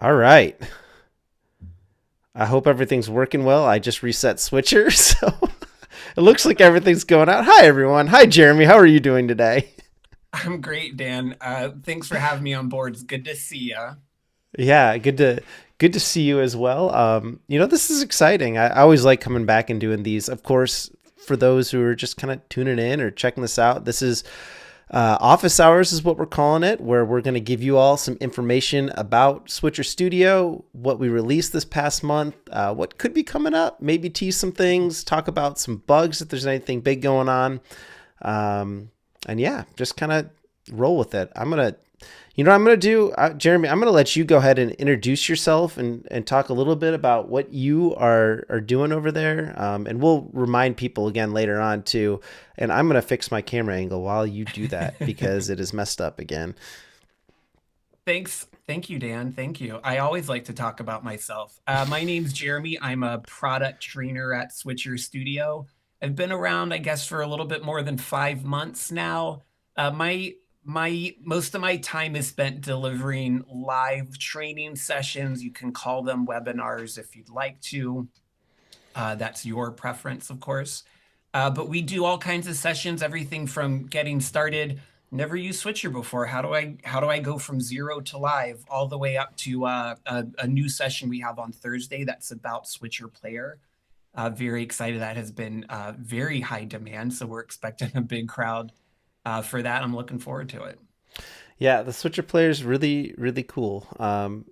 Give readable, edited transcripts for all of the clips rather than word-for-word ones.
All right. I hope everything's working well. I just reset switcher, so it looks like everything's going out. Hi, everyone. Hi, Jeremy. How are you doing today? I'm great, Dan. Thanks for having me on board. It's good to see you. Yeah, good to see you as well. This is exciting. I always like coming back and doing these. Of course, for those who are just kind of tuning in or checking this out, this is office hours is what we're calling it, where we're going to give you all some information about Switcher Studio, what we released this past month, what could be coming up, maybe tease some things, talk about some bugs if there's anything big going on. And yeah, just kind of roll with it. What I'm gonna do, Jeremy. I'm gonna let you go ahead and introduce yourself and talk a little bit about what you are doing over there. And we'll remind people again later on too. And I'm gonna fix my camera angle while you do that because it is messed up again. Thanks. Thank you, Dan. Thank you. I always like to talk about myself. My name's Jeremy. I'm a product trainer at Switcher Studio. I've been around, I guess, for a little bit more than 5 months now. My most of my time is spent delivering live training sessions. You can call them webinars if you'd like to. That's your preference, of course. But we do all kinds of sessions, everything from getting started. Never used Switcher before. How do I go from zero to live all the way up to a new session we have on Thursday that's about Switcher Player. Very excited. That has been very high demand, so we're expecting a big crowd for that. I'm looking forward to it. Yeah, the Switcher player is really, really cool.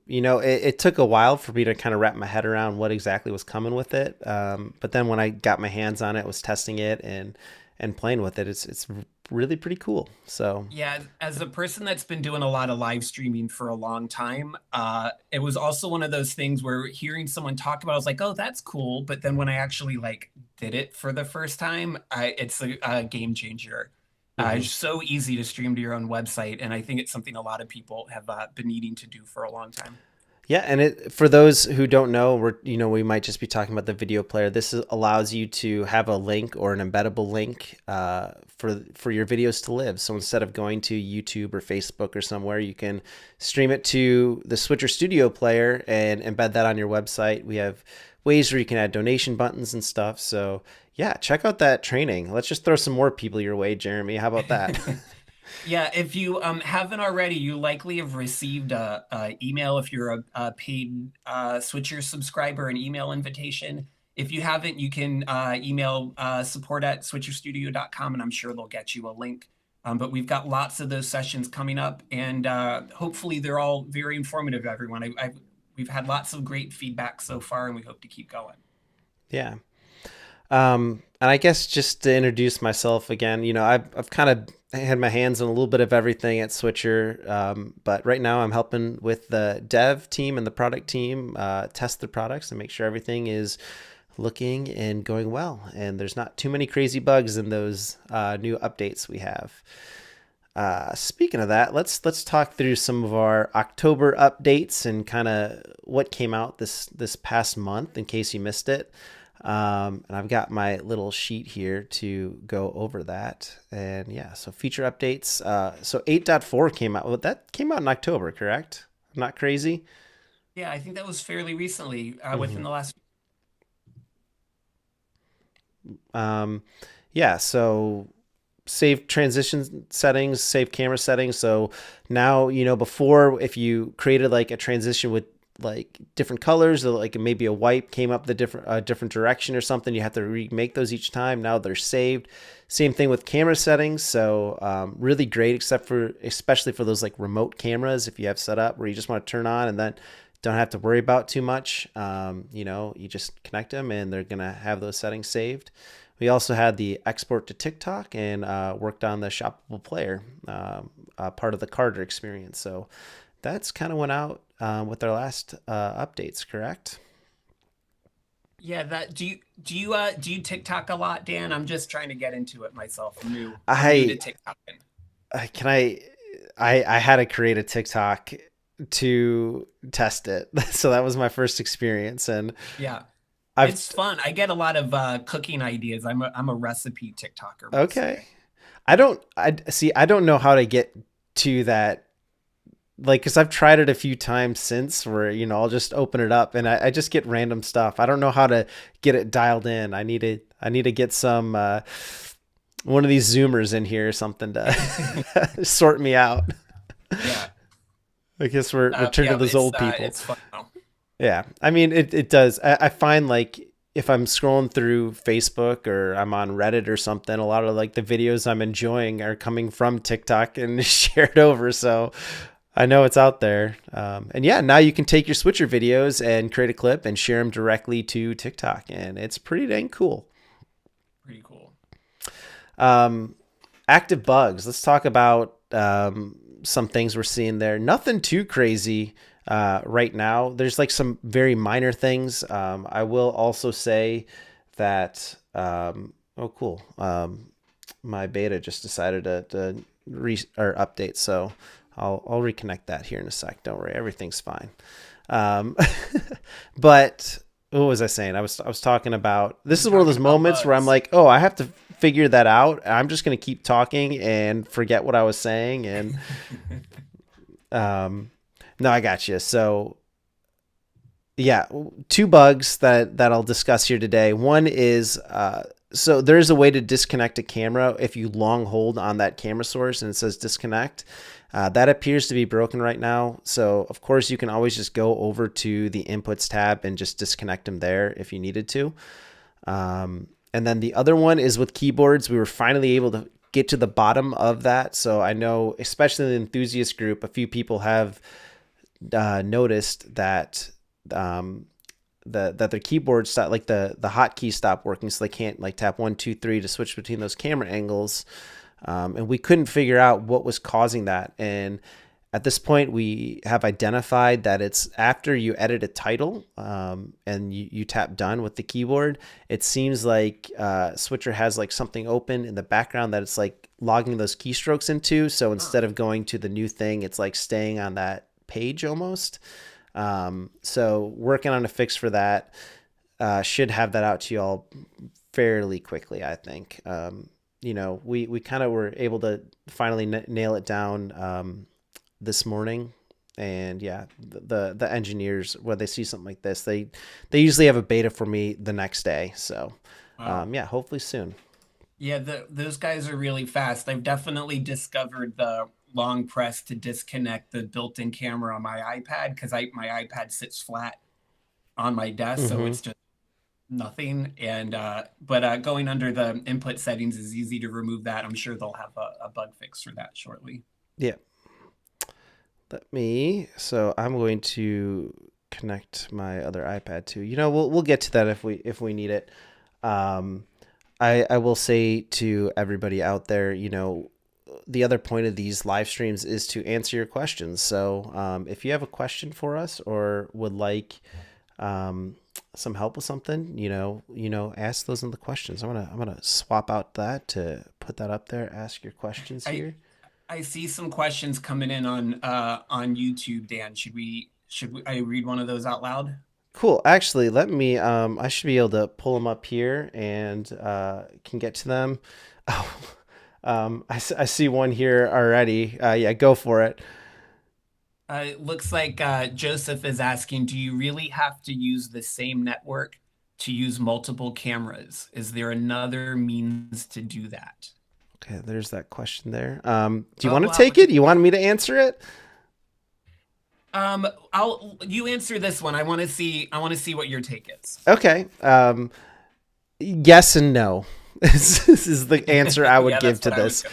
It took a while for me to kind of wrap my head around what exactly was coming with it. But then when I got my hands on it, was testing it and playing with it, it's really pretty cool. So Yeah, as a person that's been doing a lot of live streaming for a long time, it was also one of those things where hearing someone talk about it, I was like, oh, that's cool. But then when I actually like did it for the first time, it's a game changer. mhm. It's so easy to stream to your own website, and I think it's something a lot of people have been needing to do for a long time. Yeah, and for those who don't know, we might just be talking about the video player. Allows you to have a link or an embeddable link for your videos to live. So instead of going to YouTube or Facebook or somewhere, you can stream it to the Switcher Studio player and embed that on your website. We have ways where you can add donation buttons and stuff. So yeah, check out that training. Let's just throw some more people your way, Jeremy. How about that? Yeah, if you haven't already, you likely have received a email if you're a paid Switcher subscriber, an email invitation. If you haven't, you can email support@switcherstudio.com, and I'm sure they'll get you a link. But we've got lots of those sessions coming up, and hopefully they're all very informative, everyone. We've had lots of great feedback so far, and we hope to keep going. Yeah. And I guess just to introduce myself again, I've kind of had my hands on a little bit of everything at Switcher, but right now I'm helping with the dev team and the product team test the products and make sure everything is looking and going well. And there's not too many crazy bugs in those new updates we have. Speaking of that, let's talk through some of our October updates and kind of what came out this past month in case you missed it. And I've got my little sheet here to go over that. And yeah, so feature updates. So 8.4 came out. Well, that came out in October, correct? I'm not crazy. Yeah, I think that was fairly recently, hmm within the last. Um, yeah, so save transition settings, save camera settings. So now, before if you created like a transition with like different colors, or like maybe a wipe came up the different direction or something, you have to remake those each time. Now they're saved. Same thing with camera settings. So really great, especially for those like remote cameras if you have set up where you just want to turn on and then don't have to worry about too much. You just connect them and they're gonna have those settings saved. We also had the export to TikTok and worked on the shoppable player, part of the Carter experience. So that's kind of went out with our last updates, correct? Yeah, that do you TikTok a lot, Dan? I'm just trying to get into it myself. I'm new to I TikTok. can I had to create a TikTok to test it, so that was my first experience, and Yeah, I've it's fun. I get a lot of cooking ideas. I'm a recipe TikToker, we'll okay. say. I don't know how to get to like, cause I've tried it a few times since where, I'll just open it up and I just get random stuff. I don't know how to get it dialed in. I need to get some, one of these Zoomers in here or something to sort me out. Yeah. I guess we're turning to Yeah, those old people. it's fun though. Yeah. I mean, it does. I find like if I'm scrolling through Facebook or I'm on Reddit or something, a lot of like the videos I'm enjoying are coming from TikTok and shared over. So I know it's out there. And yeah, now you can take your switcher videos and create a clip and share them directly to TikTok. And it's pretty dang cool. Pretty cool. Active bugs. Let's talk about some things we're seeing there. Nothing too crazy right now. There's like some very minor things. I will also say that, oh, cool. My beta just decided to or update. So I'll reconnect that here in a sec. Don't worry. Everything's fine. But what was I saying? I was talking about, this is one of those moments where I'm like, oh, I have to figure that out. I'm just going to keep talking and forget what I was saying. And, no, I got you. So yeah, two bugs that I'll discuss here today. One is, so there's a way to disconnect a camera if you long hold on that camera source and it says disconnect. That appears to be broken right now. So of course you can always just go over to the inputs tab and just disconnect them there if you needed to. And then the other one is with keyboards. We were finally able to get to the bottom of that. So I know, especially in the enthusiast group, a few people have noticed that that their keyboard stopped, like the hotkey stopped working, so they can't like tap 1, 2, 3 to switch between those camera angles. And we couldn't figure out what was causing that. And at this point, we have identified that it's after you edit a title and you tap done with the keyboard. It seems like Switcher has like something open in the background that it's like logging those keystrokes into. So instead of going to the new thing, it's like staying on that page almost. So working on a fix for that. Should have that out to you all fairly quickly, I think. We kind of were able to finally nail it down this morning. And yeah, the engineers, when they see something like this, they usually have a beta for me the next day. So yeah, hopefully soon. Yeah, those guys are really fast. I've definitely discovered the long press to disconnect the built-in camera on my iPad because my iPad sits flat on my desk, so it's just nothing. And but going under the input settings is easy to remove that. I'm sure they'll have a bug fix for that shortly. Yeah. So I'm going to connect my other iPad to, we'll get to that if we need it. I will say to everybody out there, the other point of these live streams is to answer your questions. So if you have a question for us or would like some help with something, ask those in the questions. I'm gonna swap out that to put that up there. Ask your questions here. I see some questions coming in on YouTube, Dan. Should I read one of those out loud? Cool. Actually, let me, I should be able to pull them up here and can get to them. Oh, I see one here already. Yeah, go for it. It looks like Joseph is asking, do you really have to use the same network to use multiple cameras? Is there another means to do that? Okay, there's that question there. Do you want to take it? You want me to answer it? You answer this one. I want to see what your take is. Okay. Yes and no. This is the answer I would give to this.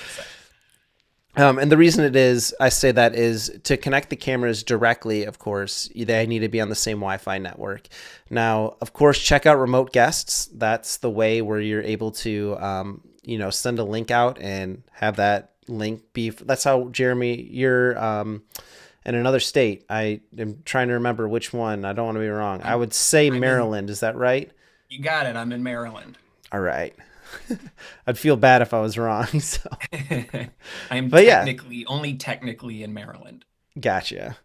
And the reason I say that is to connect the cameras directly, of course, they need to be on the same Wi-Fi network. Now, of course, check out remote guests. That's the way where you're able to, send a link out and have that link be. That's how, Jeremy, you're in another state. I am trying to remember which one. I don't want to be wrong. I would say Maryland. Is that right? You got it. I'm in Maryland. All right. I'd feel bad if I was wrong. So I'm only technically in Maryland. Gotcha.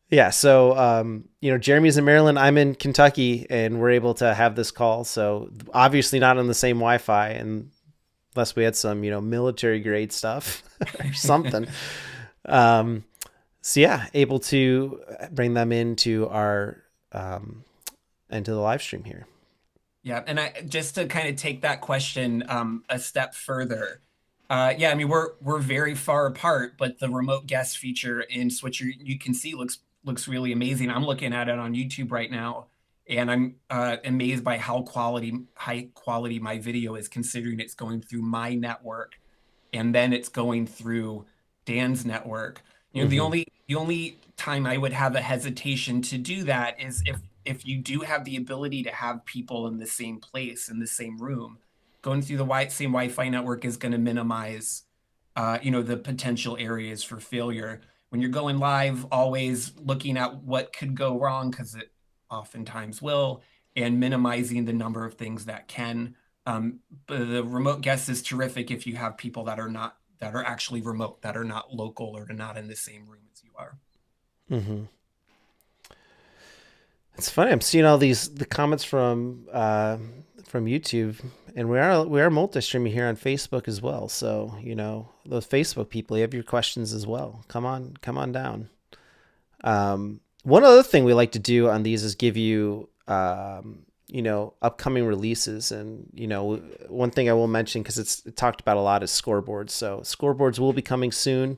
Yeah. So, Jeremy's in Maryland, I'm in Kentucky, and we're able to have this call. So obviously not on the same Wi-Fi, and unless we had some, military grade stuff or something. So yeah, able to bring them into our into the live stream here. Yeah, and I just to kind of take that question a step further. Yeah, I mean we're very far apart, but the remote guest feature in Switcher you can see looks really amazing. I'm looking at it on YouTube right now, and I'm amazed by high quality my video is, considering it's going through my network and then it's going through Dan's network. You know, Mm-hmm. the only time I would have a hesitation to do that is if you do have the ability to have people in the same place in the same room. Going through the same Wi-Fi network is going to minimize, the potential areas for failure. When you're going live, always looking at what could go wrong, because it oftentimes will, and minimizing the number of things that can. But the remote guest is terrific if you have people that are actually remote, that are not local or not in the same room as you are. Mm-hmm. It's funny. I'm seeing all the comments from YouTube, and we are multi-streaming here on Facebook as well. So those Facebook people, you have your questions as well. Come on down. One other thing we like to do on these is give you upcoming releases, and one thing I will mention because it's talked about a lot is scoreboards. So scoreboards will be coming soon.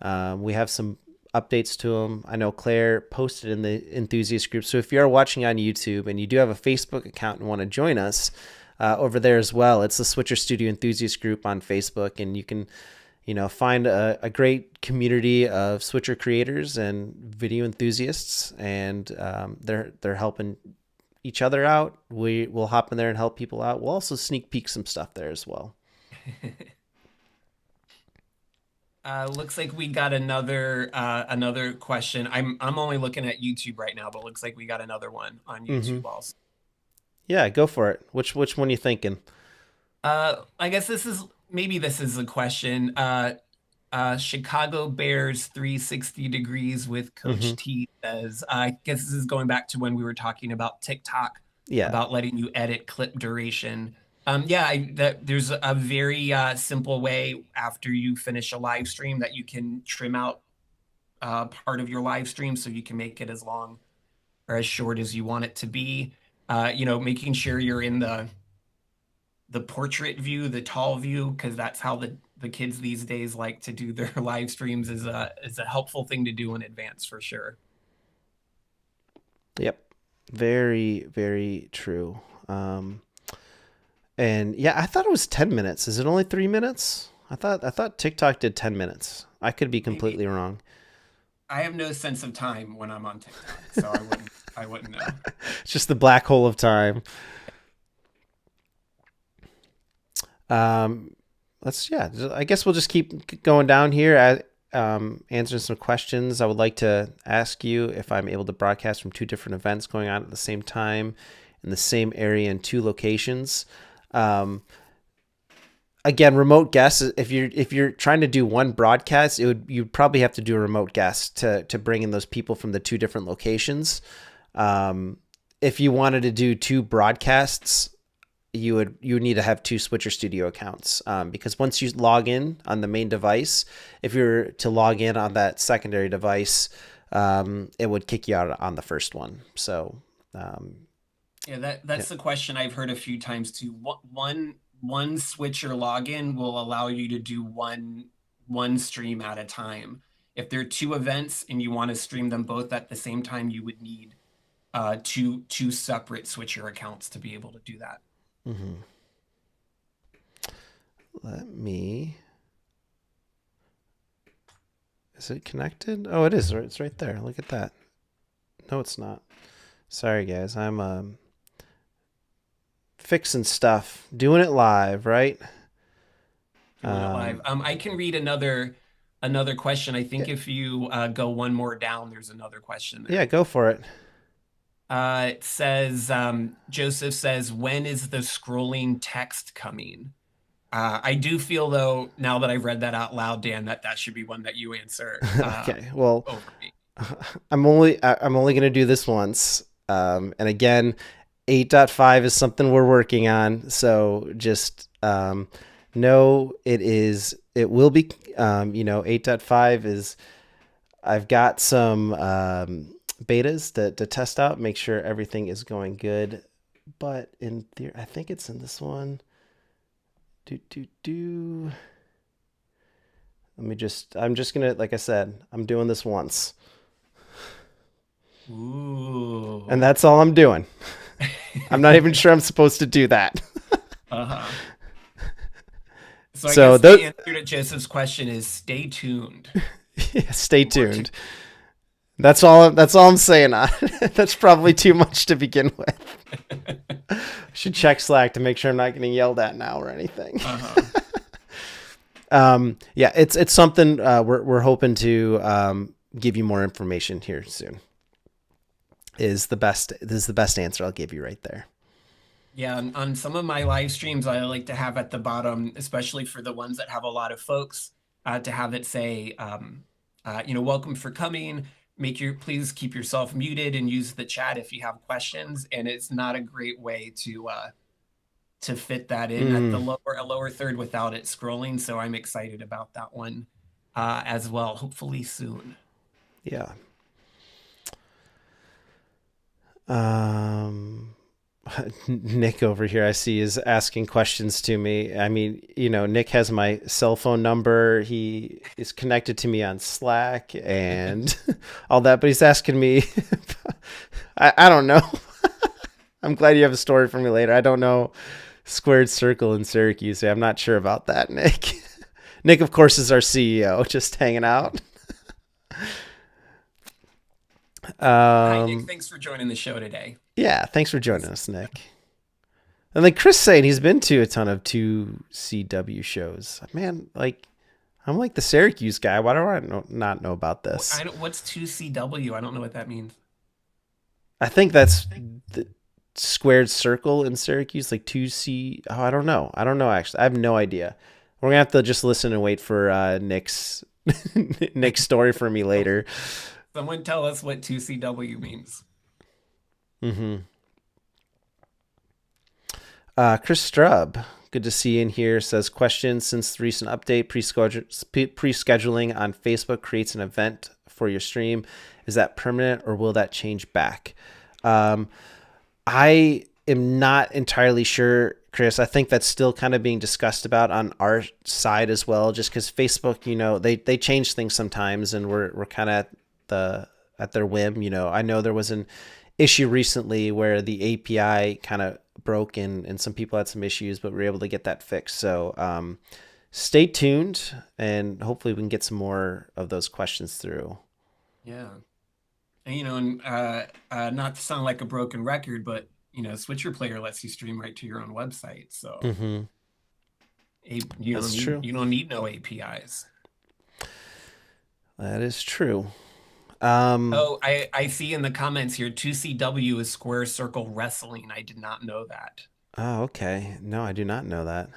We have some updates to them. I know Claire posted in the enthusiast group. So if you are watching on YouTube and you do have a Facebook account and want to join us over there as well, it's the Switcher Studio Enthusiast group on Facebook, and you can find a great community of Switcher creators and video enthusiasts, and they're helping each other out. We will hop in there and help people out. We'll also sneak peek some stuff there as well. Looks like we got another question. I'm only looking at YouTube right now, but looks like we got another one on Mm-hmm. YouTube also. Yeah, go for it. Which one are you thinking? I guess this is a question. Chicago Bears 360 degrees with Mm-hmm. Coach T says, I guess this is going back to when we were talking about TikTok, Yeah. about letting you edit clip duration. Yeah, there's a very simple way after you finish a live stream that you can trim out part of your live stream so you can make it as long or as short as you want it to be. Making sure you're in the portrait view, the tall view, because that's how the kids these days like to do their live streams, is a helpful thing to do in advance for sure. Yep. Very, very true. And yeah, I thought it was 10 minutes. Is it only 3 minutes? I thought TikTok did 10 minutes. I could be Maybe completely wrong. I have no sense of time when I'm on TikTok, so I wouldn't know. It's just the black hole of time. Um, yeah. I guess we'll just keep going down here at answering some questions. I would like to ask you if I'm able to broadcast from two different events going on at the same time in the same area in two locations. Um, Again, remote guest. If you're trying to do one broadcast, you'd probably have to do a remote guest to bring in those people from the two different locations. If you wanted to do two broadcasts, you would need to have two Switcher Studio accounts, because once you log in on the main device, if you're to log in on that secondary device, it would kick you out on the first one. So Yeah, yeah. that's the question I've heard a few times too. One switcher login will allow you to do one stream at a time. If there are two events and you want to stream them both at the same time, you would need two separate switcher accounts to be able to do that. Mm-hmm. Let me. Is it connected? Oh, it is. It's right there. Look at that. No, it's not. Sorry, guys. I'm fixing stuff, doing it live, right? Doing it live. I can read another question. I Yeah, think if you go one more down, there's another question yeah, there. go for it. It says, Joseph says, when is the scrolling text coming? I do feel though, now that I've read that out loud, Dan, that should be one that you answer Okay. Well, over me. I'm only gonna do this once. And again, 8.5 is something we're working on. So just know it will be. 8.5 is I've got some betas to test out, make sure everything is going good. But in theory, I think it's in this one. Do. I'm just gonna, like I said, I'm doing this once. And Ooh. that's all I'm doing. I'm not even sure I'm supposed to do that. Uh-huh. So I So guess the the answer to Joseph's question is stay tuned. yeah, stay More to tuned. That's all I'm saying on it. That's probably too much to begin with. I should check Slack to make sure I'm not getting yelled at now or anything. Uh-huh. Yeah, it's something we're hoping to give you more information here soon. This is the best answer I'll give you right there. Yeah, on some of my live streams, I like to have at the bottom, especially for the ones that have a lot of folks, to have it say, welcome for coming. Please keep yourself muted and use the chat if you have questions. And it's not a great way to fit that in at the Mm, lower third without it scrolling. So I'm excited about that one as well. Hopefully soon. yeah. Um, Nick over here, I see, is asking questions to me. I mean, Nick has my cell phone number. He is connected to me on Slack and all that, but he's asking me. I don't know. I'm glad you have a story for me later. I don't know squared circle in Syracuse. I'm not sure about that, Nick. Nick, of course, is our CEO, just hanging out. Hi, Nick. Um, Thanks for joining the show today. yeah, thanks for joining us, Nick. And like Chris saying, he's been to a ton of 2CW shows. Man, like I'm like the Syracuse guy. Why do not know about this? What's 2CW? I don't know what that means. I think that's the squared circle in Syracuse, like 2C. Oh, I don't know. I don't know actually. I have no idea. We're gonna have to just listen and wait for Nick's Nick's story for me later. Someone tell us what 2CW means. Mm-hmm. Chris Strub, good to see you in here. Says questions since the recent update. Pre-scheduling on Facebook creates an event for your stream. Is that permanent or will that change back? Um, I am not entirely sure, Chris. I think that's still kind of being discussed about on our side as well, just because Facebook, they change things sometimes, and we're kind of at their whim. I know there was an issue recently where the API kind of broke and some people had some issues, but we were able to get that fixed. So stay tuned, and hopefully we can get some more of those questions through. Yeah. And not to sound like a broken record, but Switcher Player lets you stream right to your own website. So Mm-hmm. That's true. you don't need no APIs. That is true. Oh, I see in the comments here 2CW is Square Circle Wrestling. I did not know that. Oh, okay. No, I do not know that.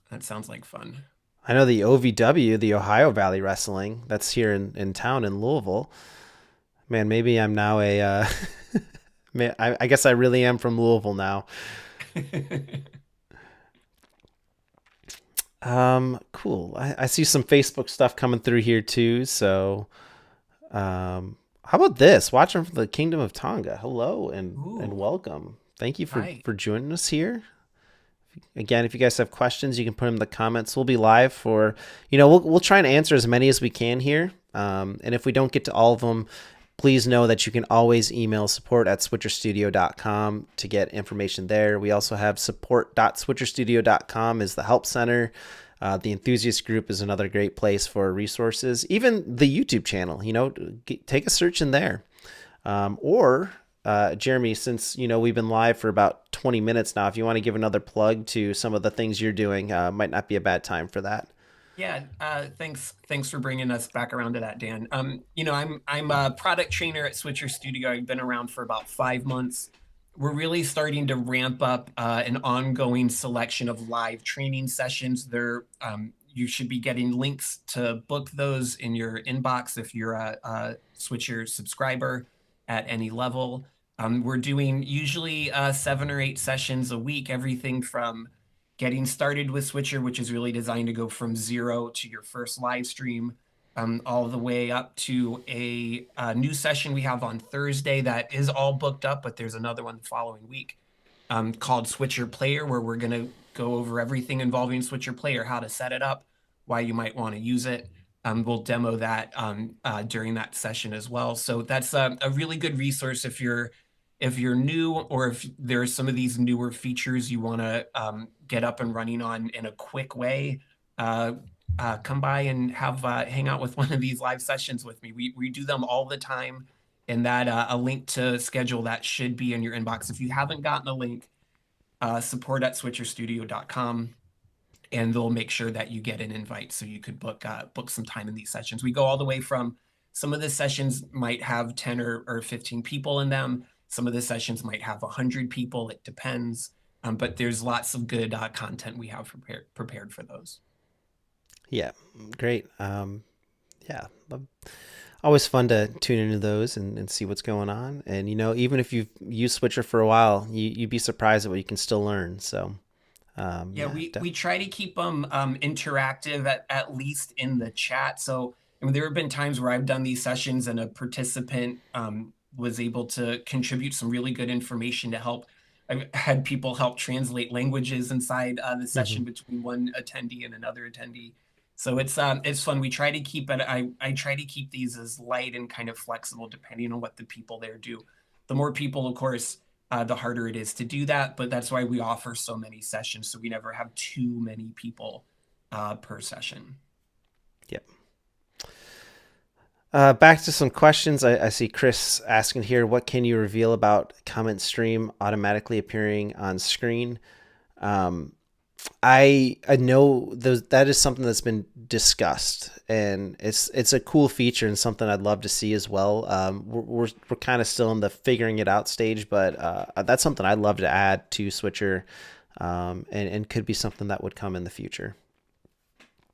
That sounds like fun. I know the OVW, the Ohio Valley Wrestling. That's here in town in Louisville. Man, maybe I'm now man, I guess I really am from Louisville now. Cool. I see some Facebook stuff coming through here too. So, how about this? Watching from the Kingdom of Tonga. Hello and Ooh, welcome. Thank you hi. for joining us here. Again, if you guys have questions, you can put them in the comments. We'll be live for, we'll try and answer as many as we can here. And if we don't get to all of them, please know that you can always email support@switcherstudio.com to get information there. We also have support.switcherstudio.com is the help center. The enthusiast group is another great place for resources. Even the YouTube channel, take a search in there. Or Jeremy, since we've been live for about 20 minutes now, if you want to give another plug to some of the things you're doing, might not be a bad time for that. Yeah, thanks for bringing us back around to that, Dan. I'm a product trainer at Switcher Studio. I've been around for about 5 months. We're really starting to ramp up an ongoing selection of live training sessions. You should be getting links to book those in your inbox if you're a Switcher subscriber at any level. We're doing usually 7 or 8 sessions a week, everything from getting started with Switcher, which is really designed to go from zero to your first live stream, all the way up to a new session we have on Thursday that is all booked up, but there's another one the following week called Switcher Player, where we're going to go over everything involving Switcher Player, how to set it up, why you might want to use it. We'll demo that during that session as well. So that's a really good resource if you're new, or if there are some of these newer features you want to get up and running on in a quick way. Come by and have hang out with one of these live sessions with me. We do them all the time, and that a link to schedule that should be in your inbox. If you haven't gotten a link, support@switcherstudio.com, and they'll make sure that you get an invite so you could book some time in these sessions. We go all the way from, some of the sessions might have 10 or 15 people in them. Some of the sessions might have 100 people. It depends. But there's lots of good content we have prepared for those. Yeah, great. Yeah, always fun to tune into those and see what's going on. And, even if you've used Switcher for a while, you'd be surprised at what you can still learn. So, yeah, we try to keep them interactive at least in the chat. So, I mean, there have been times where I've done these sessions and a participant was able to contribute some really good information to help. I've had people help translate languages inside the session between one attendee and another attendee. So it's fun. We try to keep it. I try to keep these as light and kind of flexible depending on what the people there do. The more people, of course, the harder it is to do that. But that's why we offer so many sessions, so we never have too many people per session. Yep. Back to some questions. I see Chris asking here, what can you reveal about comment stream automatically appearing on screen? I know that is something that's been discussed, and it's a cool feature and something I'd love to see as well. We're kind of still in the figuring it out stage, but that's something I'd love to add to Switcher, and could be something that would come in the future.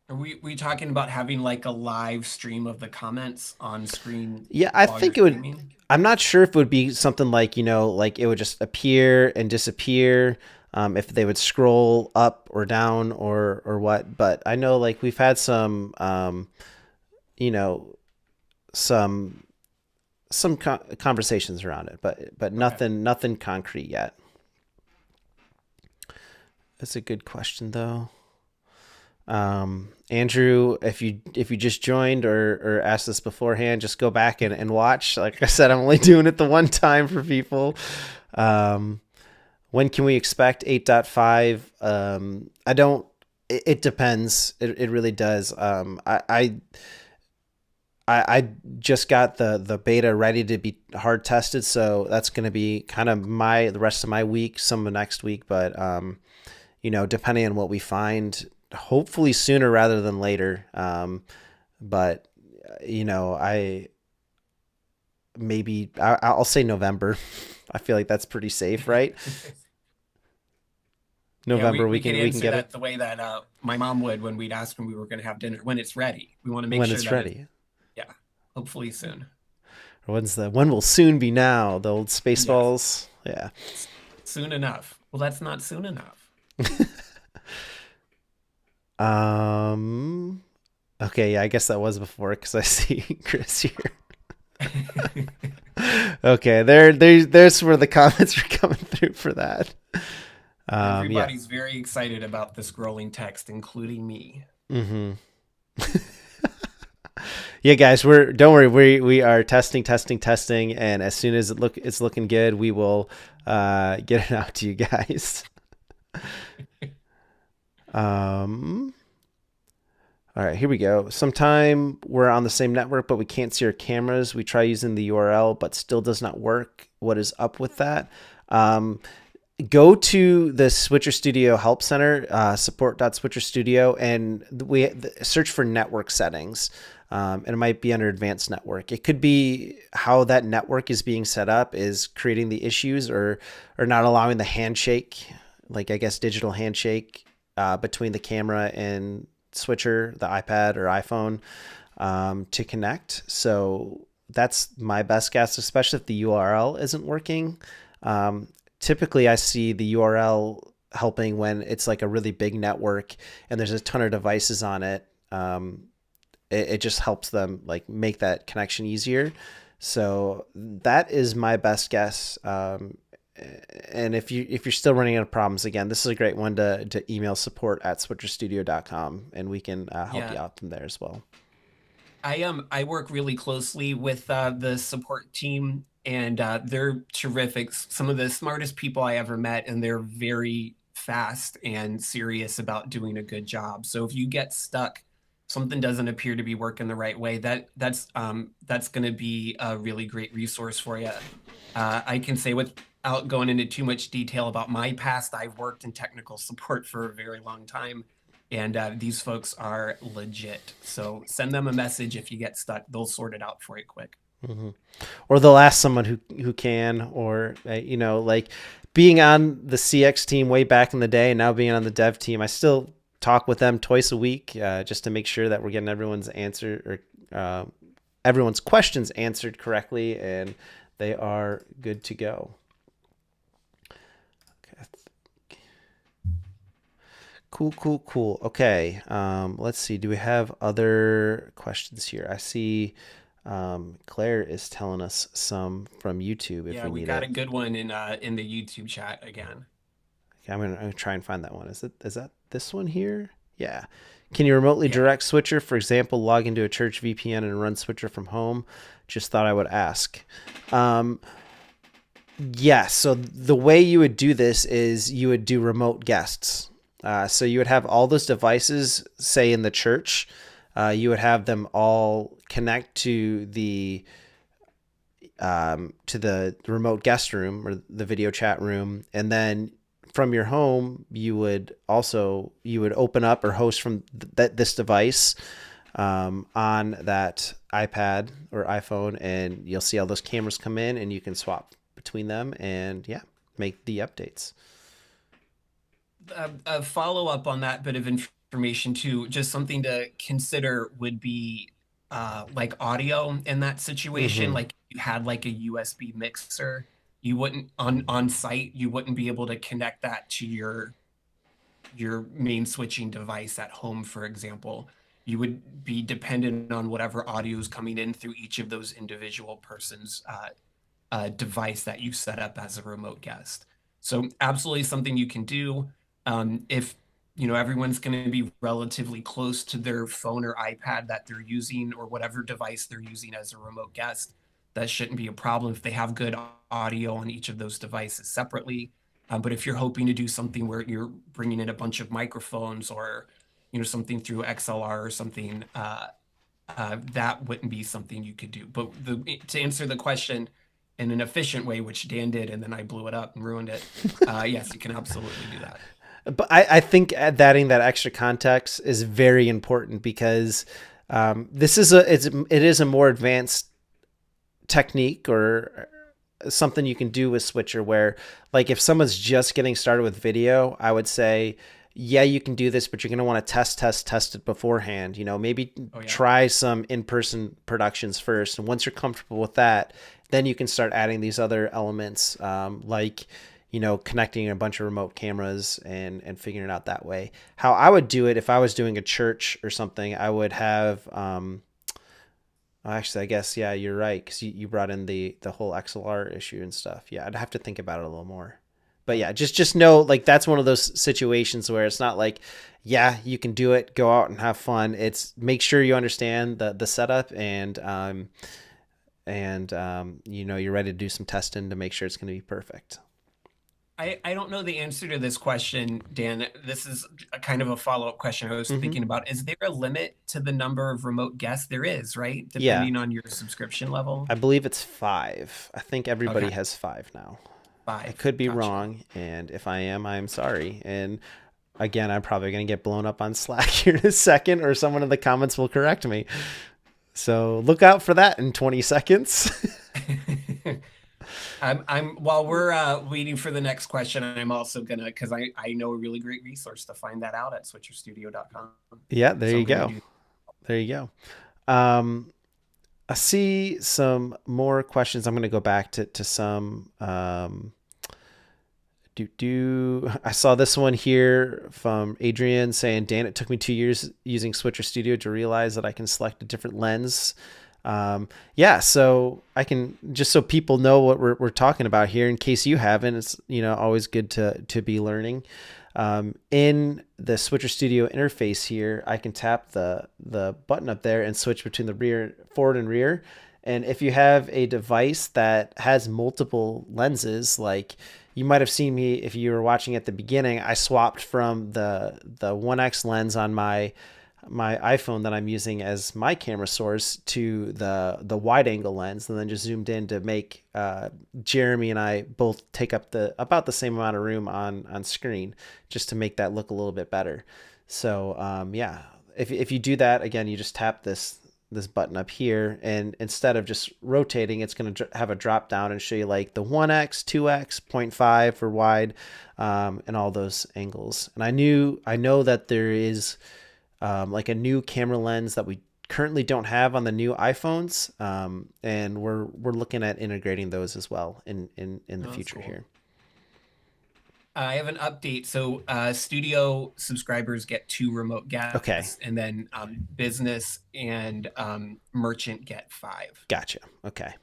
Are we talking about having like a live stream of the comments on screen? Yeah, I think it would. I'm not sure if it would be something like, like it would just appear and disappear. If they would scroll up or down or what, but I know like we've had some, some conversations around it, but nothing concrete yet. That's a good question though. Andrew, if you just joined or asked this beforehand, just go back and watch. Like I said, I'm only doing it the one time for people. When can we expect 8.5? It depends. It really does. I just got the beta ready to be hard tested. So that's going to be kind of the rest of my week, some of next week, but, depending on what we find, hopefully sooner rather than later. But I'll say November. I feel like that's pretty safe, right? November, yeah, we can get that it the way that my mom would when we'd ask when we were going to have dinner. When it's ready, we want to make when sure it's that ready. yeah, hopefully soon. Or when will soon be now? The old Spaceballs. Yes. Yeah, soon enough. Well, that's not soon enough. Okay, yeah, I guess that was before because I see Chris here. Okay, there's where the comments are coming through for that. Everybody's very excited about the scrolling text, including me. Mm-hmm. Yeah, guys, don't worry, we are testing, and as soon as it's looking good, we will get it out to you guys. All right, here we go. Sometime we're on the same network, but we can't see our cameras. We try using the URL, but still does not work. What is up with that? Go to the Switcher Studio Help Center, support.switcherstudio, and we search for network settings. And it might be under advanced network. It could be how that network is being set up is creating the issues or not allowing the handshake, like I guess digital handshake between the camera and Switcher, the iPad or iPhone, to connect. So that's my best guess, especially if the URL isn't working. Typically I see the URL helping when it's like a really big network and there's a ton of devices on it. it just helps them like make that connection easier. So that is my best guess. And if you're still running into problems, again, this is a great one to email support@switcherstudio.com, and we can help you Yeah. out from there as well. I work really closely with the support team, and they're terrific. Some of the smartest people I ever met, and they're very fast and serious about doing a good job. So if you get stuck, something doesn't appear to be working the right way, that's going to be a really great resource for you. I can say without going into too much detail about my past, I've worked in technical support for a very long time. And these folks are legit. So send them a message if you get stuck. They'll sort it out for you quick. Mm-hmm. Or they'll ask someone who can, or like being on the CX team way back in the day, and now being on the dev team, I still talk with them twice a week just to make sure that we're getting everyone's answer or everyone's questions answered correctly, and they are good to go. Cool. Okay. Let's see. Do we have other questions here? I see Claire is telling us some from YouTube if Yeah, we we need got a it. good one in the YouTube chat again. Okay, I'm gonna try and find that one. Is that this one here? Yeah. Can you remotely Yeah. direct Switcher? For example, log into a church VPN and run Switcher from home. Just thought I would ask. Um, yeah. So the way you would do this is you would do remote guests. So you would have all those devices, say in the church, you would have them all connect to the remote guest room or the video chat room, and then from your home you would open up or host from this device on that iPad or iPhone, and you'll see all those cameras come in, and you can swap between them and make the updates. A follow up on that bit of information too, just something to consider would be like audio in that situation. Mm-hmm. Like you had like a USB mixer, you wouldn't on site, you wouldn't be able to connect that to your main switching device at home, for example. You would be dependent on whatever audio is coming in through each of those individual persons' device that you set up as a remote guest. So absolutely something you can do. If everyone's going to be relatively close to their phone or iPad that they're using, or whatever device they're using as a remote guest, that shouldn't be a problem if they have good audio on each of those devices separately. But if you're hoping to do something where you're bringing in a bunch of microphones, or something through XLR or something, that wouldn't be something you could do. But to answer the question in an efficient way, which Dan did, and then I blew it up and ruined it, yes, you can absolutely do that. But I think adding that extra context is very important, because this is it is a more advanced technique or something you can do with Switcher, where like if someone's just getting started with video, I would say, yeah, you can do this, but you're going to want to test it beforehand. Maybe Oh yeah. try some in-person productions first. And once you're comfortable with that, then you can start adding these other elements, like, connecting a bunch of remote cameras and figuring it out that way. How I would do it if I was doing a church or something, I would have, actually, I guess, yeah, you're right, because you brought in the whole XLR issue and stuff. Yeah, I'd have to think about it a little more. But yeah, just know, like, that's one of those situations where it's not like, yeah, you can do it, go out and have fun. It's make sure you understand the setup, and you're ready to do some testing to make sure it's going to be perfect. I don't know the answer to this question, Dan. This is a kind of a follow-up question I was Mm-hmm. thinking about. Is there a limit to the number of remote guests? There is, right? Yeah, Depending on your subscription level. I believe it's 5. I think everybody Okay, has 5 now. I 5. could be Gotcha. wrong, and if I am, I'm sorry. And again, I'm probably going to get blown up on Slack here in a second, or someone in the comments will correct me. So look out for that in 20 seconds. I'm while we're waiting for the next question, I'm also gonna, because I know a really great resource to find that out at switcherstudio.com. Yeah, there So you I'm gonna go. do. There you go. I see some more questions. I'm going to go back to some I saw this one here from Adrian saying, Dan, it took me 2 years using Switcher Studio to realize that I can select a different lens. Yeah, so I can, just so people know what we're talking about here, in case you haven't, it's, always good to be learning. In the Switcher Studio interface here, I can tap the button up there and switch between the forward and rear. And if you have a device that has multiple lenses, like you might have seen me if you were watching at the beginning, I swapped from the 1x lens on my iPhone that I'm using as my camera source to the wide angle lens, and then just zoomed in to make Jeremy and I both take up about the same amount of room on screen, just to make that look a little bit better. So yeah, if you do that, again, you just tap this button up here, and instead of just rotating, it's going to have a drop down and show you like the 1x, 2x, 0.5 for wide, and all those angles. And I know that there is like a new camera lens that we currently don't have on the new iPhones, and we're looking at integrating those as well in the future cool. Here. I have an update. So studio subscribers get 2 remote guests. Okay. And then business and merchant get 5. Gotcha. Okay.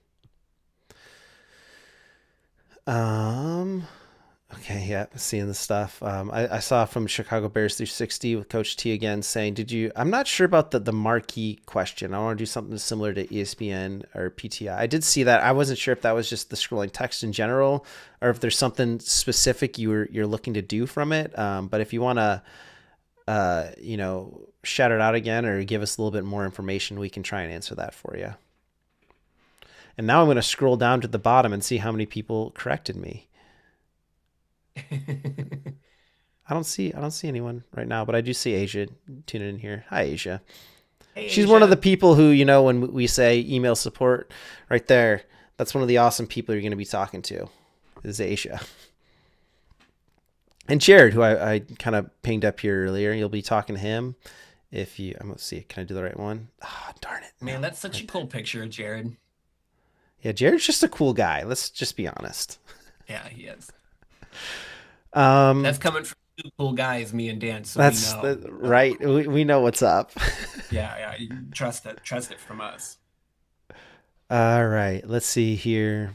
Okay, yeah, seeing the stuff. I saw from Chicago Bears 360 with Coach T again saying, I'm not sure about the marquee question. I want to do something similar to ESPN or PTI. I did see that. I wasn't sure if that was just the scrolling text in general, or if there's something specific you're looking to do from it. But if you want to, shout it out again or give us a little bit more information, we can try and answer that for you. And now I'm going to scroll down to the bottom and see how many people corrected me. I don't see anyone right now, but I do see Asia tuning in here. Hi, Asia. Hey, she's Asia. One of the people who, when we say email support right there, that's one of the awesome people you're going to be talking to, is Asia. And Jared, who I kind of pinged up here earlier, you'll be talking to him. I'm going to see, can I do the right one? Ah, oh, darn it. Man, that's such a cool picture of Jared. Yeah, Jared's just a cool guy. Let's just be honest. Yeah, he is. That's coming from 2 cool guys, me and Dan. So that's we know. Right. We know what's up. Yeah. You trust it from us. All right. Let's see here.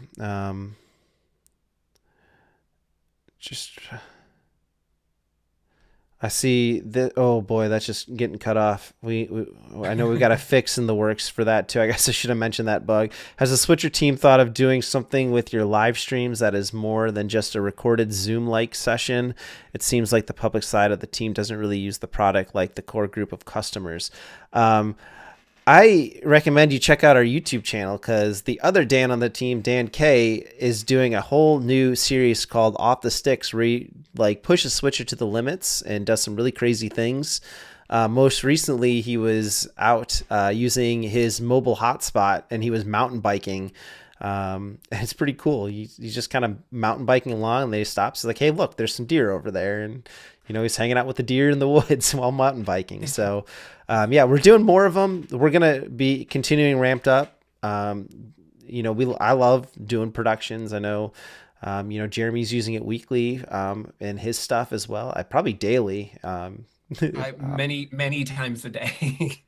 I see that. Oh boy, that's just getting cut off. I know we got a fix in the works for that too. I guess I should have mentioned that bug. Has the Switcher team thought of doing something with your live streams that is more than just a recorded Zoom-like session? It seems like the public side of the team doesn't really use the product like the core group of customers. I recommend you check out our YouTube channel, because the other Dan on the team, Dan K, is doing a whole new series called Off the Sticks, where he pushes Switcher to the limits and does some really crazy things. Most recently, he was out using his mobile hotspot, and he was mountain biking. And it's pretty cool. He's just kind of mountain biking along, and they stop. He's like, hey, look, there's some deer over there. And, he's hanging out with the deer in the woods while mountain biking. So, yeah, we're doing more of them. We're going to be continuing ramped up. I love doing productions. I know, Jeremy's using it weekly and his stuff as well. I probably daily. Many times a day.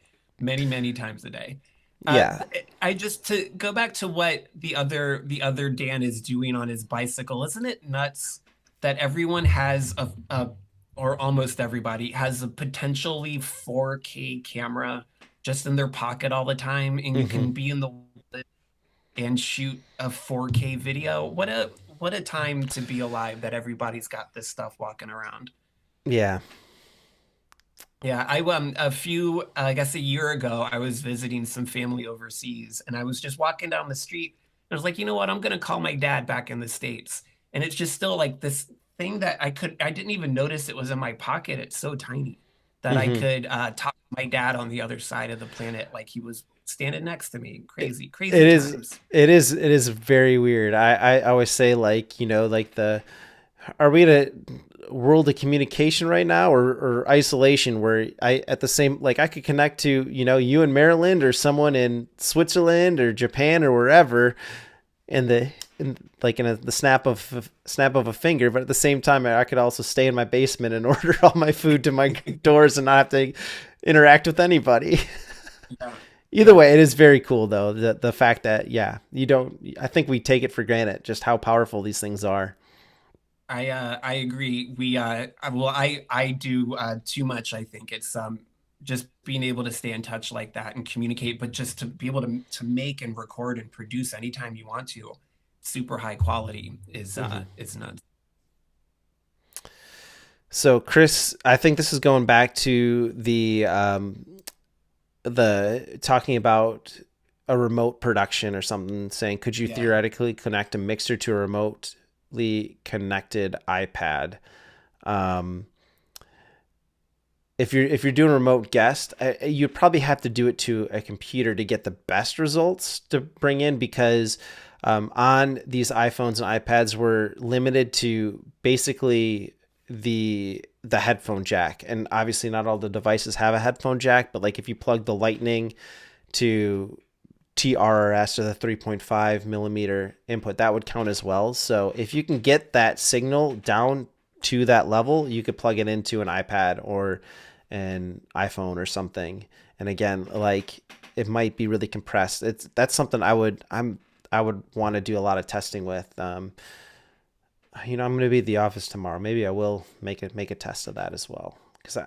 many times a day. Yeah. I just, to go back to what the other Dan is doing on his bicycle, isn't it nuts that everyone has or almost everybody has a potentially 4K camera just in their pocket all the time, and you can be in the woods and shoot a 4K video? What a time to be alive that everybody's got this stuff walking around. Yeah. Yeah, I guess a year ago, I was visiting some family overseas, and I was just walking down the street. I was like, you know what? I'm going to call my dad back in the States. And it's just still like this thing that I didn't even notice it was in my pocket. It's so tiny that I could talk to my dad on the other side of the planet, like he was standing next to me. Crazy times. It is very weird. I always say, are we in a world of communication right now, or isolation, where I could connect to, you in Maryland or someone in Switzerland or Japan or wherever, and in the snap of a finger. But at the same time, I could also stay in my basement and order all my food to my doors and not have to interact with anybody. Yeah. Either way, it is very cool though. The fact that, yeah, you don't, I think we take it for granted just how powerful these things are. I agree. I do too much. I think it's just being able to stay in touch like that and communicate, but just to be able to make and record and produce anytime you want to, super high quality is nuts. So Chris, I think this is going back to the talking about a remote production or something, saying, could you Yeah. theoretically connect a mixer to a remotely connected iPad? Um, if you're doing remote guest, you'd probably have to do it to a computer to get the best results to bring in, because on these iPhones and iPads, we're limited to basically the headphone jack, and obviously not all the devices have a headphone jack, but like if you plug the lightning to TRRS, or the 3.5 millimeter input, that would count as well. So if you can get that signal down to that level, you could plug it into an iPad or an iPhone or something. And again, like, it might be really compressed. That's something I would want to do a lot of testing with. I'm going to be at the office tomorrow. Maybe I will make a test of that as well, because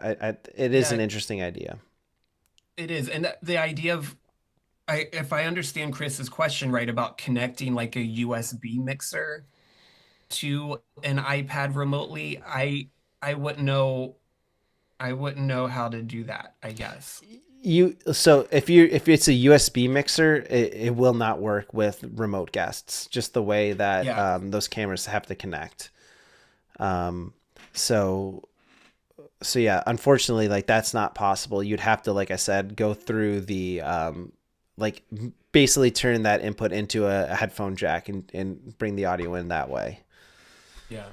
it is an Yeah, interesting idea. it is. And the idea of if I understand Chris's question right about connecting like a USB mixer to an iPad remotely, I wouldn't know how to do that, I guess. So if it's a USB mixer, it will not work with remote guests, just the way that Yeah. those cameras have to connect. Um, so so yeah, unfortunately, like, that's not possible. You'd have to, like I said, go through the like, basically turn that input into a headphone jack, and bring the audio in that way. Yeah.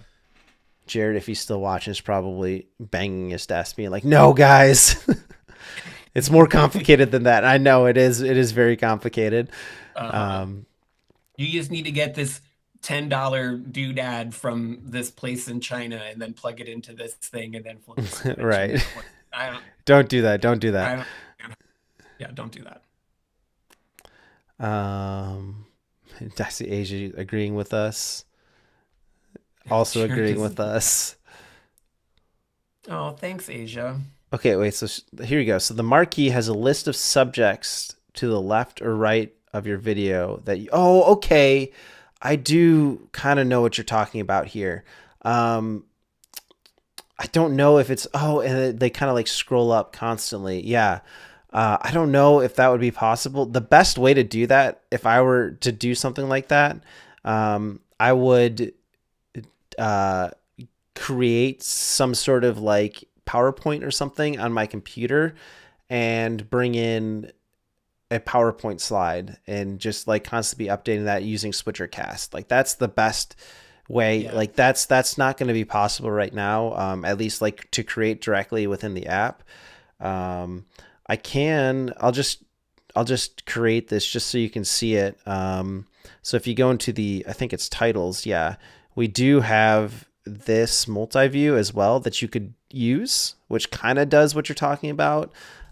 Jared, if he's still watching, is probably banging his desk, being like, "No, guys, it's more complicated than that." I know it is. It is very complicated. Uh-huh. Um, You just need to get this $10 doodad from this place in China and then plug it into this thing and then flip the switch and then right. it works. I don't, Don't do that. Don't do I that. don't, yeah, don't do that. Um, I see Asia agreeing with us. Yeah, Also Jared agreeing is, with us. oh, thanks, Asia. Okay, wait. So here you go. So the marquee has a list of subjects to the left or right of your video that oh, okay. I do kind of know what you're talking about here. Um, I don't know if it's, oh, and they kind of like scroll up constantly. Yeah. I don't know if that would be possible. The best way to do that, if I were to do something like that, I would uh, create some sort of like PowerPoint or something on my computer, and bring in a PowerPoint slide, and just like constantly updating that using SwitcherCast. Like, that's the best way. Yeah. Like, that's not going to be possible right now. At least, like, to create directly within the app. Um, I'll just create this just so you can see it. So if you go into I think it's titles. Yeah, we do have this multi-view as well that you could use, which kind of does what you're talking about.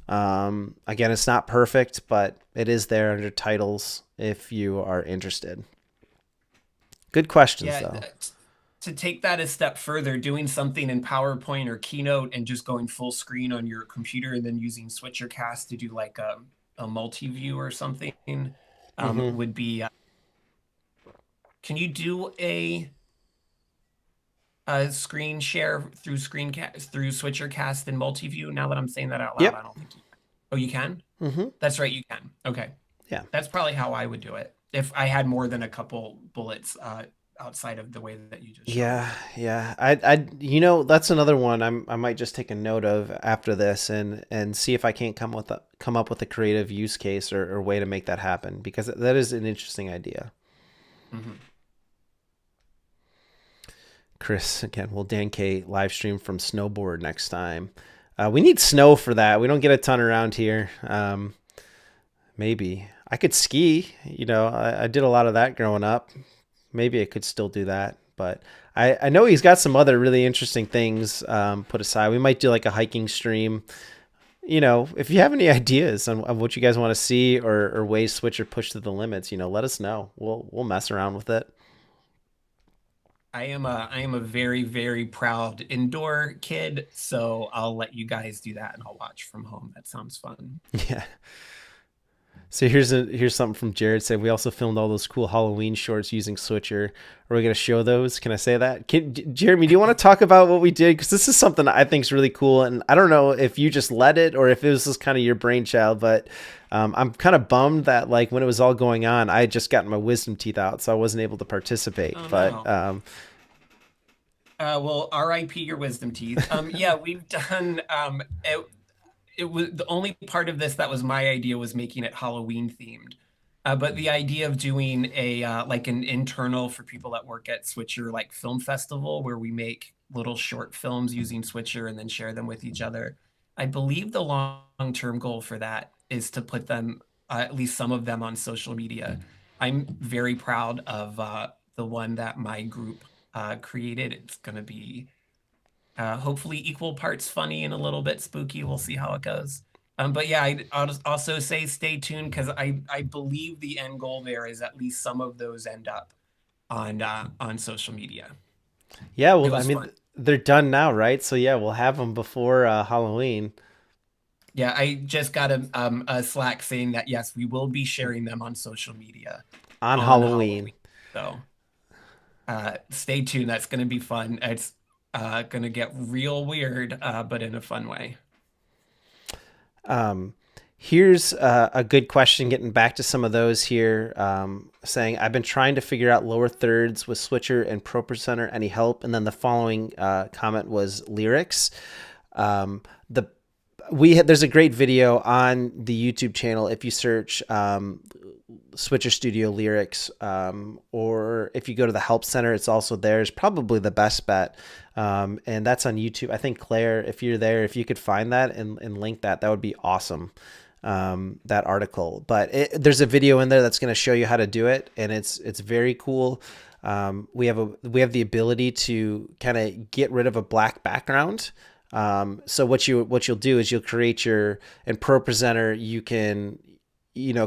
Again, it's not perfect, but it is there under titles if you are interested. Good questions, Yeah. though. To take that a step further, doing something in PowerPoint or Keynote and just going full screen on your computer and then using SwitcherCast to do like a multi-view or something Mm-hmm. would be. Can you do a screen share through screencast through SwitcherCast and multi-view? Now that I'm saying that out loud, I Yep. don't think you can. Oh, you can? Mm-hmm. That's right, you can. Okay. Yeah. That's probably how I would do it if I had more than a couple bullets outside of the way that you just showed Yeah, me. yeah. That's another one I might just take a note of after this, and see if I can't come up with a creative use case, or way to make that happen, because that is an interesting idea. Hmm. Chris, again, will Dan K live stream from snowboard next time? We need snow for that. We don't get a ton around here. Maybe I could ski. I did a lot of that growing up. maybe I could still do that. But I know he's got some other really interesting things put aside. We might do like a hiking stream. If you have any ideas on what you guys want to see or ways switch or push to the limits, let us know. We'll mess around with it. I am a very, very proud indoor kid, so I'll let you guys do that and I'll watch from home. That sounds fun. Yeah. So here's something from Jared saying we also filmed all those cool Halloween shorts using Switcher. Are we gonna show those? Can I say that? Jeremy, do you want to talk about what we did? Because this is something I think is really cool, and I don't know if you just led it or if it was just kind of your brainchild, but I'm kind of bummed that like when it was all going on, I had just gotten my wisdom teeth out, so I wasn't able to participate. Oh But no. Well, RIP your wisdom teeth. Yeah, we've done it was the only part of this that was my idea was making it Halloween themed. But the idea of doing a like an internal for people that work at Switcher like film festival where we make little short films using Switcher and then share them with each other. I believe the long-term goal for that is to put them at least some of them on social media. I'm very proud of the one that my group created. It's going to be hopefully equal parts funny and a little bit spooky. We'll see how it goes. But yeah, I'll just also say stay tuned because I believe the end goal there is at least some of those end up on social media. yeah, It well, I was mean, fun. they're done now, right? So yeah, we'll have them before Halloween Yeah, I just got a Slack saying that yes, we will be sharing them on social media on on Halloween. Halloween. So stay tuned. That's going to be fun. It's going to get real weird, but in a fun way. Um, Here's a good question. Getting back to some of those here, saying I've been trying to figure out lower thirds with Switcher and Pro Percenter. Any help? And then the following comment was lyrics. The we had, there's a great video on the YouTube channel if you search Switcher Studio lyrics, or if you go to the Help Center, it's also there. It's probably the best bet, and that's on YouTube. I think Claire, if you're there, if you could find that and link that, that would be awesome. That article, but there's a video in there that's going to show you how to do it, and it's very cool. We have the ability to kind of get rid of a black background. So what you'll do is you'll create your in Pro Presenter. You can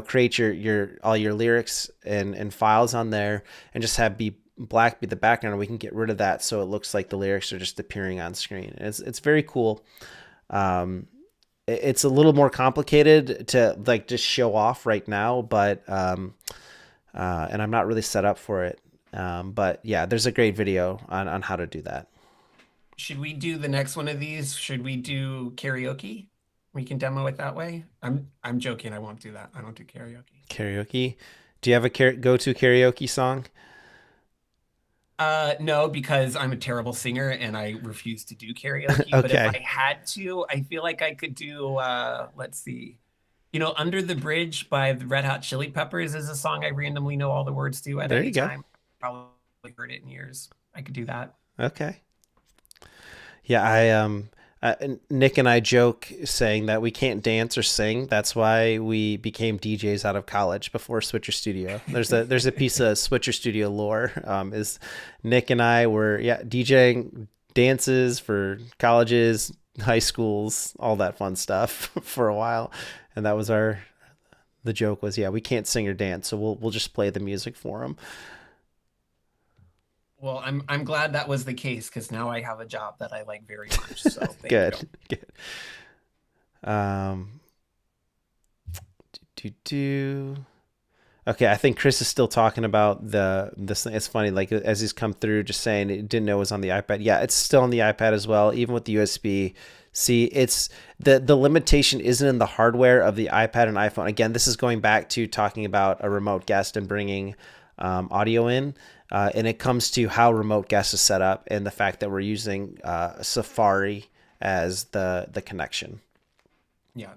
create your all your lyrics and files on there, and just have be black be the background, and we can get rid of that so it looks like the lyrics are just appearing on screen. It's very cool. Um, it's a little more complicated to like just show off right now, but and I'm not really set up for it. But yeah, there's a great video on how to do that. Should we do the next one of these? Should we do karaoke? We can demo it that way. I'm joking. I won't do that. I don't do karaoke. Karaoke. Do you have a go-to karaoke song? No, because I'm a terrible singer and I refuse to do karaoke. But if I Okay. had to, I feel like I could do let's see. Under the Bridge by the Red Hot Chili Peppers is a song I randomly know all the words to at There you any go. time. Probably heard it in years. I could do that. Okay. Yeah, Nick and I joke saying that we can't dance or sing. That's why we became DJs out of college before Switcher Studio. There's a piece of Switcher Studio lore. Is Nick and I were DJing dances for colleges, high schools, all that fun stuff for a while, and that was the joke was we can't sing or dance, so we'll just play the music for them. Well, I'm glad that was the case because now I have a job that I like very much. So thank you. Good, good. Um, do. Okay, I think Chris is still talking about this thing. It's funny, like as he's come through, just saying it didn't know it was on the iPad. Yeah, it's still on the iPad as well, even with the USB. See, it's the limitation isn't in the hardware of the iPad and iPhone. Again, this is going back to talking about a remote guest and bringing audio in, and it comes to how remote guest is set up and the fact that we're using Safari as the connection. Yeah.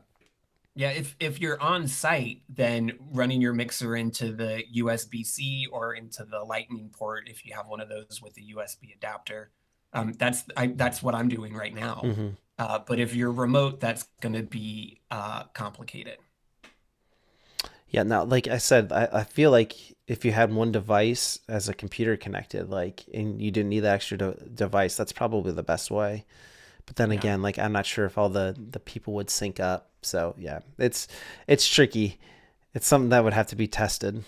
Yeah, if you're on site, then running your mixer into the USB-C or into the Lightning port, if you have one of those with a USB adapter, that's what I'm doing right now. Mm-hmm. But if you're remote, that's going to be complicated. Yeah, now, like I said, I feel like if you had one device as a computer connected, like, and you didn't need the extra device, that's probably the best way. But then Yeah. again, like, I'm not sure if all the people would sync up. So yeah, it's tricky. It's something that would have to be tested.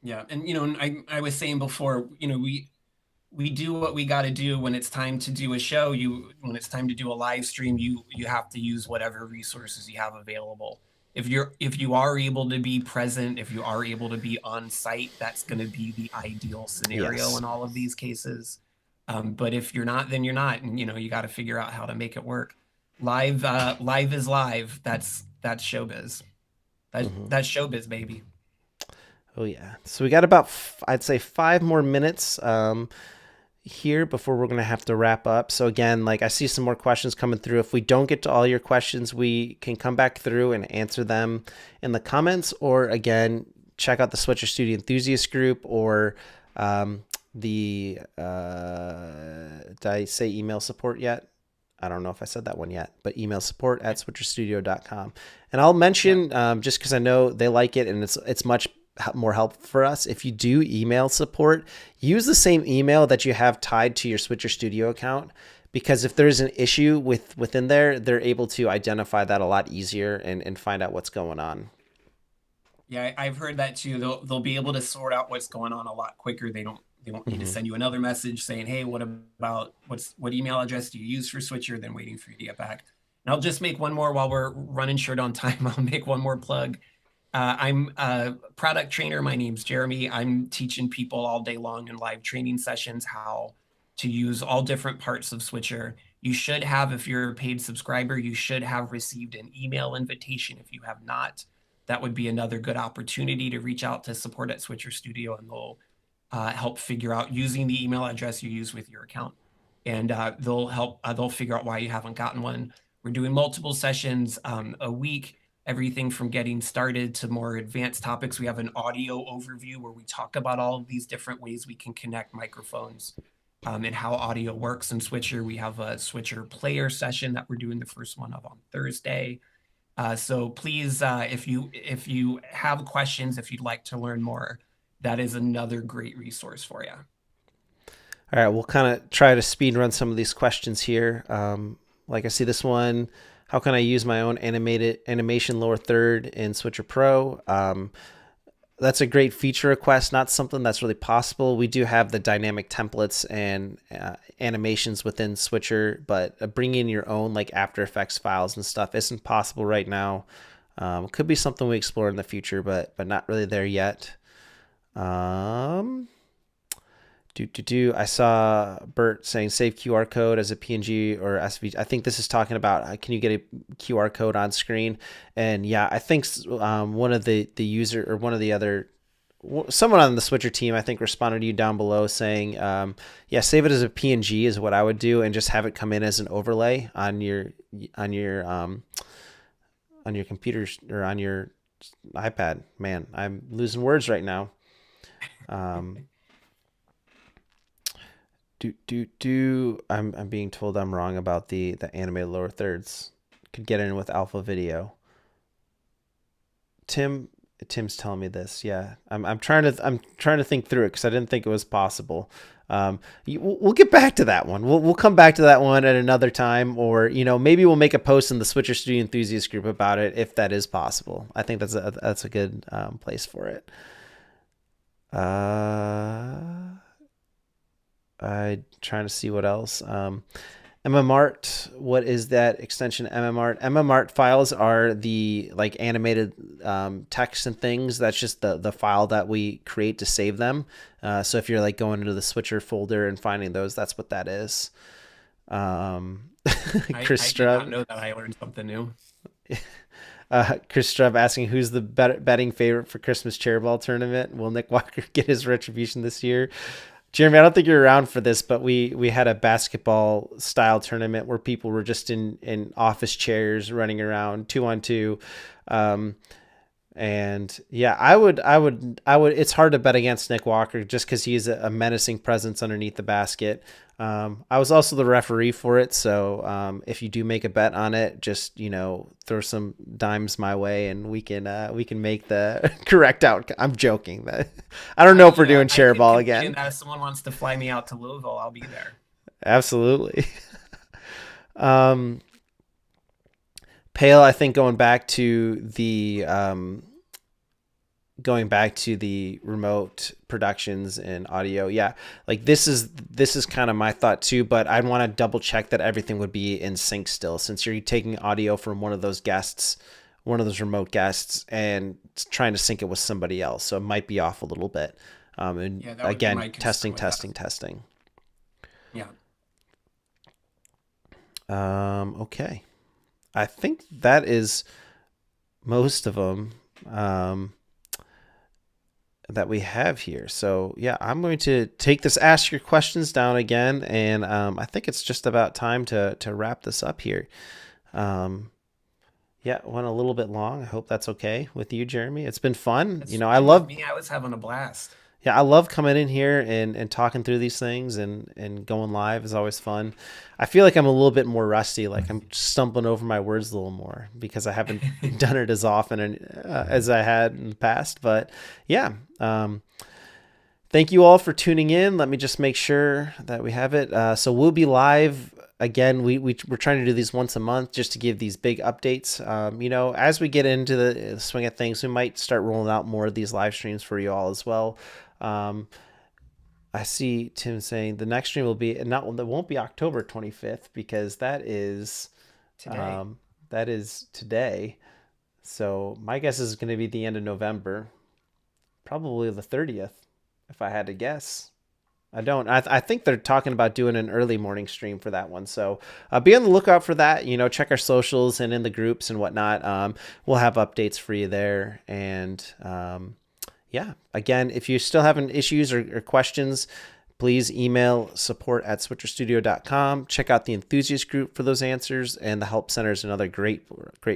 Yeah. And and I was saying before, we do what we got to do when it's time to do a show. When it's time to do a live stream, you have to use whatever resources you have available. If you are able to be present, if you are able to be on site, that's going to be the ideal scenario Yes. in all of these cases. But if you're not, then you're not, and you got to figure out how to make it work. Live is live. That's showbiz. Hmm. That's showbiz, baby. Oh yeah. So we got about I'd say 5 more minutes here before we're gonna have to wrap up. So again, like I see some more questions coming through. If we don't get to all your questions, we can come back through and answer them in the comments, or again, check out the Switcher Studio Enthusiast group or the did I say email support yet? I don't know if I said that one yet, but email support at switcherstudio.com. And I'll Yeah. mention just because I know they like it and it's much more helpful for us. If you do email support, use the same email that you have tied to your Switcher Studio account, because if there's an issue within there, they're able to identify that a lot easier and find out what's going on. Yeah, I've heard that too. They'll be able to sort out what's going on a lot quicker. They won't need to Hmm. send you another message saying, "Hey, what email address do you use for Switcher?" Then waiting for you to get back. And I'll just make one more while we're running short on time. I'll make one more plug. I'm a product trainer. My name's Jeremy. I'm teaching people all day long in live training sessions how to use all different parts of Switcher. You should have, if you're a paid subscriber, you should have received an email invitation. If you have not, that would be another good opportunity to reach out to support at Switcher Studio, and they'll help figure out using the email address you use with your account. And they'll figure out why you haven't gotten one. We're doing multiple sessions a week, everything from getting started to more advanced topics. We have an audio overview where we talk about all of these different ways we can connect microphones and how audio works in Switcher. We have a Switcher player session that we're doing the first one of on Thursday. So please, if you have questions, if you'd like to learn more, that is another great resource for you. All right, we'll kind of try to speed run some of these questions here. Like I see this one, how can I use my own animated animation lower third in Switcher Pro? That's a great feature request, not something that's really possible. We do have the dynamic templates and animations within Switcher, but bringing your own like After Effects files and stuff isn't possible right now. Could be something we explore in the future, but not really there yet. Um, I saw Bert saying save QR code as a PNG or SVG. I think this is talking about can you get a QR code on screen? And yeah, I think one of the user or one of the other someone on the Switcher team I think responded to you down below saying yeah, save it as a PNG is what I would do, and just have it come in as an overlay on your on your computer or on your iPad. Man, I'm losing words right now. Um, I'm being told I'm wrong about the animated lower thirds. Could get in with alpha video. Tim Tim's telling me this. Yeah, I'm trying to think through it because I didn't think it was possible. We'll get back to that one. We'll come back to that one at another time, or maybe we'll make a post in the Switcher Studio Enthusiast group about it if that is possible. I think that's a good place for it. I trying to see what else. MMArt, what is that extension? MMArt. MMArt files are the like animated text and things. That's just the file that we create to save them. So if you're like going into the Switcher folder and finding those, that's what that is. Chris I did not Strub. know that. I learned something new. Chris Strub asking who's the betting favorite for Christmas chairball tournament. Will Nick Walker get his retribution this year? Jeremy, I don't think you're around for this, but we had a basketball style tournament where people were just in office chairs running around 2-on-2. And yeah, I would. It's hard to bet against Nick Walker just because he's a menacing presence underneath the basket. I was also the referee for it, so if you do make a bet on it, just throw some dimes my way, and we can make the correct outcome. I'm joking. That I don't know if we're doing I share can ball pitch in again. that if someone wants to fly me out to Louisville, I'll be there. Absolutely. Um, Pale, I think going back to the remote productions and audio, yeah, like this is kind of my thought too, but I'd want to double check that everything would be in sync still, since you're taking audio from one of those remote guests, and trying to sync it with somebody else, so it might be off a little bit. And Yeah, that would be again, my concern testing, with that. testing, testing. Yeah. Okay, I think that is most of them. That we have here. So yeah, I'm going to take this ask your questions down again, and I think it's just about time to wrap this up here. Um, yeah, went a little bit long. I hope that's okay with you, Jeremy. It's been fun. That's I fine with love me. I was having a blast. yeah, I love coming in here and talking through these things, and going live is always fun. I feel like I'm a little bit more rusty, like I'm stumbling over my words a little more because I haven't done it as often as I had in the past. But yeah, thank you all for tuning in. Let me just make sure that we have it. So we'll be live again. We're trying to do these once a month just to give these big updates. As we get into the swing of things, we might start rolling out more of these live streams for you all as well. Um, I see Tim saying the next stream will be not. It won't be October 25th because Today. that is today. So my guess is going to be the end of November, probably the 30th, if I had to guess. I don't. I think they're talking about doing an early morning stream for that one. So be on the lookout for that. Check our socials and in the groups and whatnot. We'll have updates for you there. And yeah, again, if you're still having issues or questions, please email support@switcherstudio.com. Check out the enthusiast group for those answers, and the help center is another great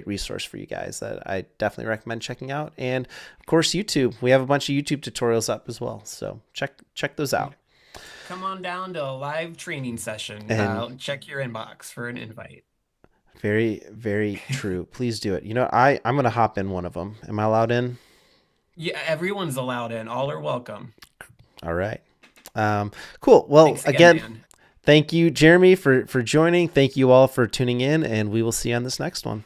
resource for you guys that I definitely recommend checking out. And of course, YouTube. We have a bunch of YouTube tutorials up as well, so check those out. Come on down to a live training session. And Check your inbox for an invite. very, very true. Please do it. I'm gonna hop in one of them. Am I allowed in? Yeah, everyone's allowed in. All are welcome. All right. Cool. Well, Thanks again, again, Dan. thank you, Jeremy, for joining. Thank you all for tuning in, and we will see you on this next one.